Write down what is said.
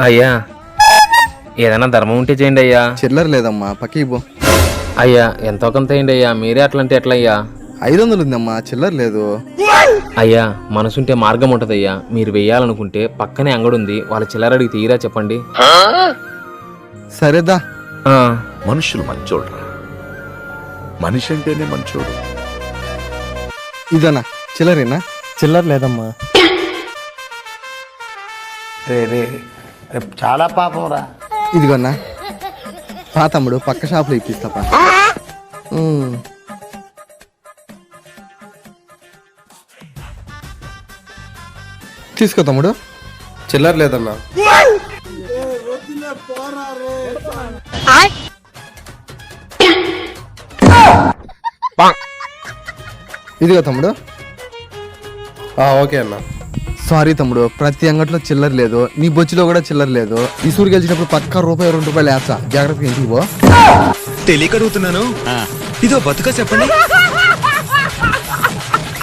అయ్యా ఏదైనా ధర్మం ఉంటే చేయండి అయ్యా. చిల్లర లేదమ్మా, పక్కకి పో. అయ్యా ఎంతో కొంత అయ్యండి అయ్యా, మీరే అట్లంటే ఎట్లయ్యా? 500 ఉందమ్మా, చిల్లర లేదు. అయ్యా మనసుంటే మార్గం ఉంటదయ్యా. మీరు వెయ్యాలనుకుంటే పక్కనే అంగడుంది, వాళ్ళ చిల్లర అడిగి తీరా చెప్పండి. సరేదా. మనుషులు మంచోడ్రా, మనిషి అంటేనే మంచోడు. ఇదన్నా చిల్లరేనా? చిల్లర లేదమ్మా. రే చాలా పాపం రా. ఇదిగోన్నా, పా తమ్ముడు, పక్క షాప్లో ఇప్పిస్తాపా. తీసుకో తమ్ముడు. చిల్లర లేదన్నా. ఇదిగో తమ్ముడు. ఓకే అన్న. సారీ తమ్ముడు, ప్రతి అంగట్లో చిల్లర లేదు, నీ బొచ్చులో కూడా చిల్లర లేదు. ఈ సూరు గెలిచినప్పుడు పక్క రూపాయి 2 రూపాయలు వేస్తా, జాగ్రత్తగా ఇంటికి పో. తెలియక అడుగుతున్నాను, ఇదో బతుక చెప్పండి.